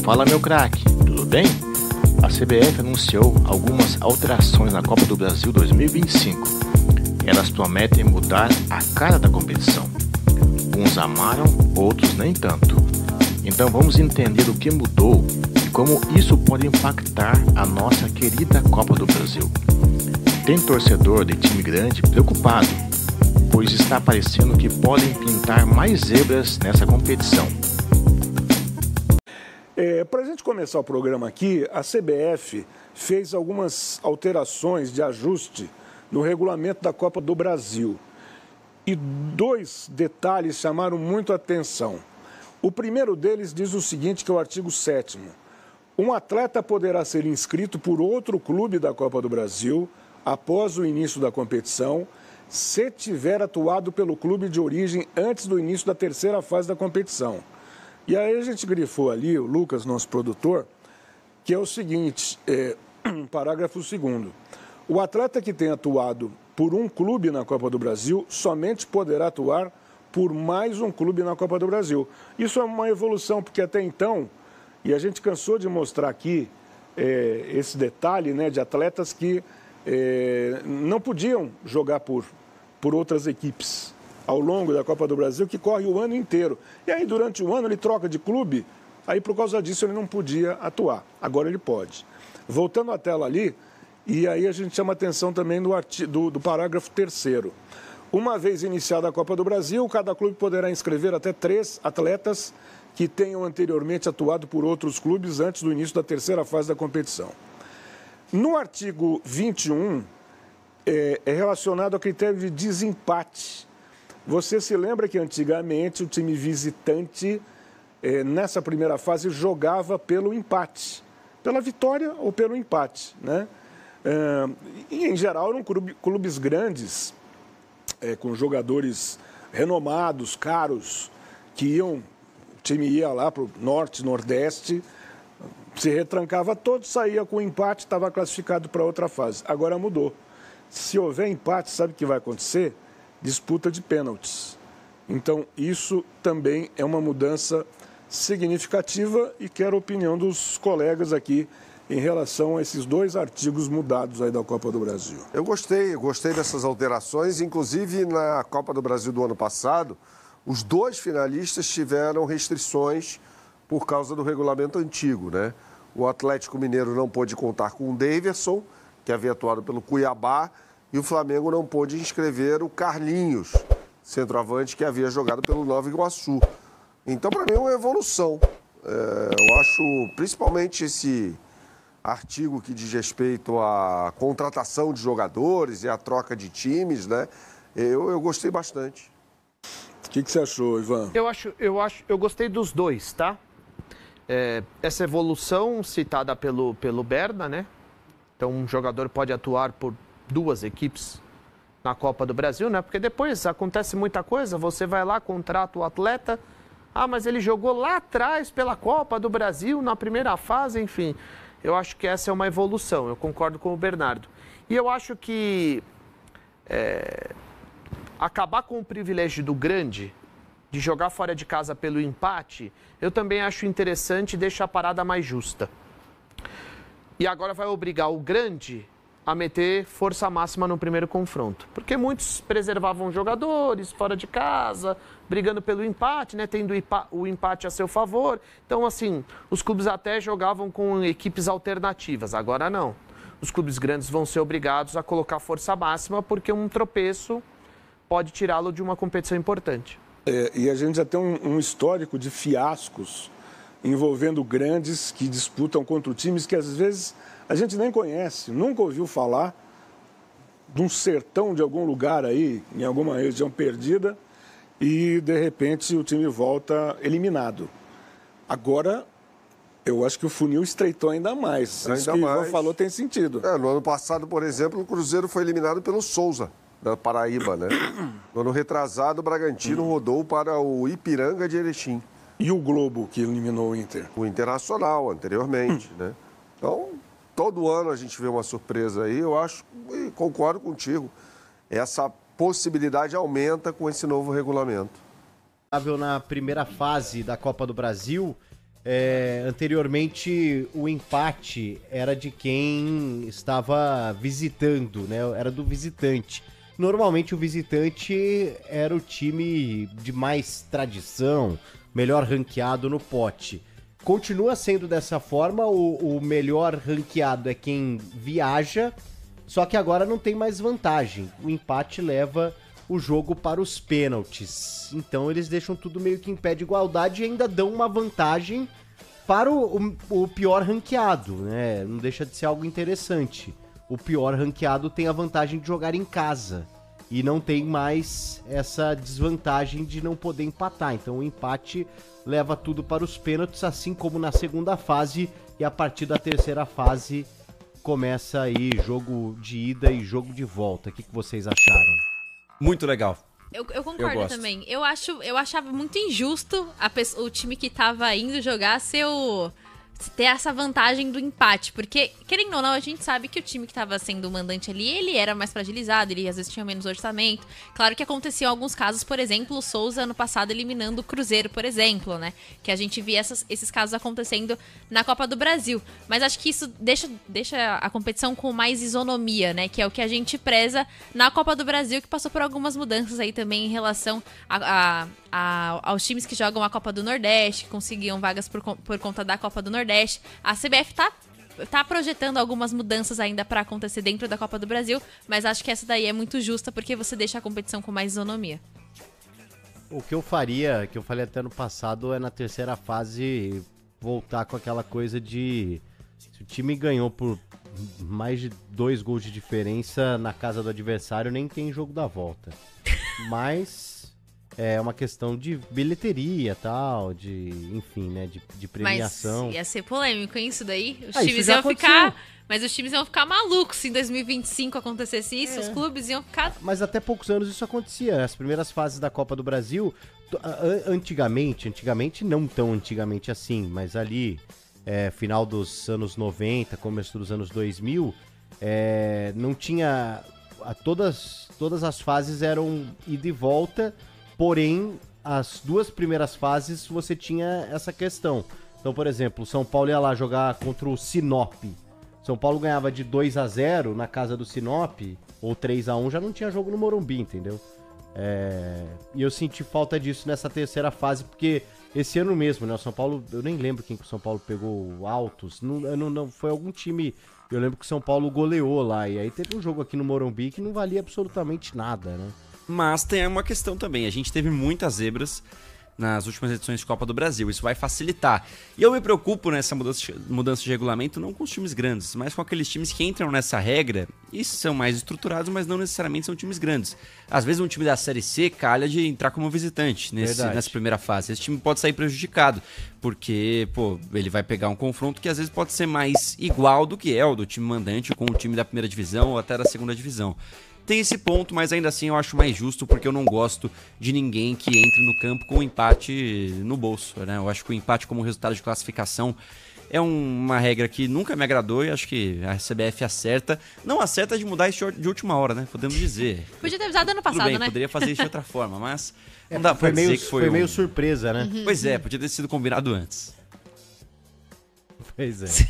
Fala, meu craque, tudo bem? A CBF anunciou algumas alterações na Copa do Brasil 2025. Elas prometem mudar a cara da competição. Uns amaram, outros nem tanto. Então vamos entender o que mudou e como isso pode impactar a nossa querida Copa do Brasil. Tem torcedor de time grande preocupado, pois está parecendo que podem pintar mais zebras nessa competição. Para a gente começar o programa aqui, a CBF fez algumas alterações de ajuste no regulamento da Copa do Brasil. E dois detalhes chamaram muito a atenção. O primeiro deles diz o seguinte, que é o artigo 7º. Um atleta poderá ser inscrito por outro clube da Copa do Brasil após o início da competição, se tiver atuado pelo clube de origem antes do início da terceira fase da competição. E aí a gente grifou ali, o Lucas, nosso produtor, que é o seguinte, parágrafo 2º. O atleta que tem atuado por um clube na Copa do Brasil somente poderá atuar por mais um clube na Copa do Brasil. Isso é uma evolução, porque até então, e a gente cansou de mostrar aqui esse detalhe, né, de atletas que não podiam jogar por outras equipes ao longo da Copa do Brasil, que corre o ano inteiro. E aí, durante o ano, ele troca de clube, aí por causa disso ele não podia atuar. Agora ele pode. Voltando à tela ali, e aí a gente chama atenção também do parágrafo 3º. Uma vez iniciada a Copa do Brasil, cada clube poderá inscrever até 3 atletas que tenham anteriormente atuado por outros clubes antes do início da terceira fase da competição. No artigo 21, é relacionado ao critério de desempate. Você se lembra que antigamente o time visitante, nessa primeira fase, jogava pelo empate, pela vitória ou pelo empate, né? E, em geral, eram clubes grandes, com jogadores renomados, caros, que o time ia lá para o norte, nordeste, se retrancava todo, saía com empate, estava classificado para outra fase. Agora mudou. Se houver empate, sabe o que vai acontecer? Disputa de pênaltis. Então, isso também é uma mudança significativa e quero a opinião dos colegas aqui em relação a esses 2 artigos mudados aí da Copa do Brasil. Eu gostei dessas alterações. Inclusive, na Copa do Brasil do ano passado, os 2 finalistas tiveram restrições por causa do regulamento antigo, né? O Atlético Mineiro não pôde contar com o Daverson, que havia atuado pelo Cuiabá, e o Flamengo não pôde inscrever o Carlinhos, centroavante que havia jogado pelo Nova Iguaçu. Então, para mim, é uma evolução. Eu acho, principalmente esse artigo que diz respeito à contratação de jogadores e à troca de times, né? Eu gostei bastante. O que você achou, Ivan? Eu gostei dos 2, tá? Essa evolução citada pelo Berna, né? Então, um jogador pode atuar por 2 equipes na Copa do Brasil, né? Porque depois acontece muita coisa, você vai lá, contrata o atleta, mas ele jogou lá atrás pela Copa do Brasil, na primeira fase, enfim. Eu acho que essa é uma evolução, eu concordo com o Bernardo. E eu acho que acabar com o privilégio do grande, de jogar fora de casa pelo empate, eu também acho interessante e deixar a parada mais justa. E agora vai obrigar o grande a meter força máxima no primeiro confronto. Porque muitos preservavam jogadores fora de casa, brigando pelo empate, né, tendo o empate a seu favor. Então, assim, os clubes até jogavam com equipes alternativas. Agora não. Os clubes grandes vão ser obrigados a colocar força máxima porque um tropeço pode tirá-lo de uma competição importante. E a gente já tem um histórico de fiascos envolvendo grandes que disputam contra times que às vezes a gente nem conhece, nunca ouviu falar, de um sertão de algum lugar aí, em alguma região perdida, e de repente o time volta eliminado. Agora, eu acho que o funil estreitou ainda mais. Isso que o Ivan falou tem sentido. No ano passado, por exemplo, o Cruzeiro foi eliminado pelo Souza, da Paraíba, né? No ano retrasado, o Bragantino rodou para o Ipiranga de Erechim. E o Globo, que eliminou o Inter? O Internacional, anteriormente, né? Então, todo ano a gente vê uma surpresa aí, eu acho, e concordo contigo, essa possibilidade aumenta com esse novo regulamento. Na primeira fase da Copa do Brasil, Anteriormente o empate era de quem estava visitando, né? Era do visitante. Normalmente o visitante era o time de mais tradição, melhor ranqueado no pote. Continua sendo dessa forma, o melhor ranqueado é quem viaja, só que agora não tem mais vantagem. O empate leva o jogo para os pênaltis. Então eles deixam tudo meio que em pé de igualdade e ainda dão uma vantagem para o pior ranqueado, né? Não deixa de ser algo interessante. O pior ranqueado tem a vantagem de jogar em casa e não tem mais essa desvantagem de não poder empatar. Então o empate leva tudo para os pênaltis, assim como na segunda fase, e a partir da terceira fase começa aí jogo de ida e jogo de volta. O que vocês acharam? Muito legal. Eu concordo também. Eu achava muito injusto o time que tava indo jogar ter essa vantagem do empate, porque, querendo ou não, a gente sabe que o time que tava sendo o mandante ali, ele era mais fragilizado, ele às vezes tinha menos orçamento. Claro que aconteciam alguns casos, por exemplo, o Souza ano passado eliminando o Cruzeiro, por exemplo, né? Que a gente via esses casos acontecendo na Copa do Brasil. Mas acho que isso deixa a competição com mais isonomia, né? Que é o que a gente preza na Copa do Brasil, que passou por algumas mudanças aí também em relação aos times que jogam a Copa do Nordeste, que conseguiam vagas por conta da Copa do Nordeste. A CBF tá projetando algumas mudanças ainda para acontecer dentro da Copa do Brasil, mas acho que essa daí é muito justa porque você deixa a competição com mais isonomia. O que eu faria, que eu falei até no passado, é na terceira fase voltar com aquela coisa de... Se o time ganhou por mais de 2 gols de diferença na casa do adversário, nem tem jogo da volta. Mas... é uma questão de bilheteria e tal, enfim, né, de premiação. Mas ia ser polêmico, hein, isso daí? Os times times iam ficar... Mas os times iam ficar malucos se em 2025 acontecesse isso, os clubes iam ficar... Mas até poucos anos isso acontecia. As primeiras fases da Copa do Brasil, antigamente, não tão antigamente assim, mas ali, final dos anos 90, começo dos anos 2000, não tinha... Todas as fases eram ida e volta, porém, as 2 primeiras fases você tinha essa questão. Então, por exemplo, o São Paulo ia lá jogar contra o Sinop. São Paulo ganhava de 2-0 na casa do Sinop, ou 3-1, já não tinha jogo no Morumbi, entendeu? E eu senti falta disso nessa terceira fase, porque esse ano mesmo, né, o São Paulo, eu nem lembro quem que o São Paulo pegou altos, não foi algum time, eu lembro que o São Paulo goleou lá, e aí teve um jogo aqui no Morumbi que não valia absolutamente nada, né? Mas tem uma questão também, a gente teve muitas zebras nas últimas edições de Copa do Brasil, isso vai facilitar. E eu me preocupo nessa mudança de regulamento não com os times grandes, mas com aqueles times que entram nessa regra e são mais estruturados, mas não necessariamente são times grandes. Às vezes um time da Série C calha de entrar como visitante nessa primeira fase. Esse time pode sair prejudicado, porque ele vai pegar um confronto que às vezes pode ser mais igual do que é o do time mandante com o time da primeira divisão ou até da segunda divisão. Tem esse ponto, mas ainda assim eu acho mais justo, porque eu não gosto de ninguém que entre no campo com o empate no bolso, né? Eu acho que o empate como resultado de classificação é uma regra que nunca me agradou e acho que a CBF acerta. Não acerta de mudar isso de última hora, né? Podemos dizer. Podia ter avisado ano passado, tudo bem, né? Poderia fazer isso de outra forma, mas não dá pra dizer que foi meio surpresa, né? Pois é, podia ter sido combinado antes. Pois é.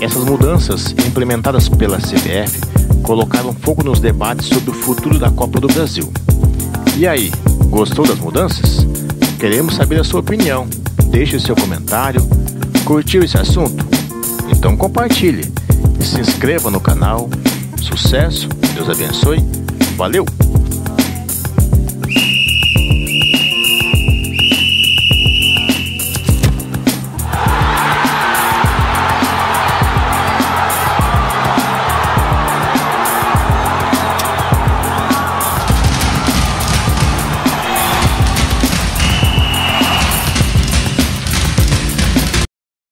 Essas mudanças, implementadas pela CBF, colocaram fogo nos debates sobre o futuro da Copa do Brasil. E aí, gostou das mudanças? Queremos saber a sua opinião. Deixe seu comentário. Curtiu esse assunto? Então compartilhe e se inscreva no canal. Sucesso, Deus abençoe. Valeu!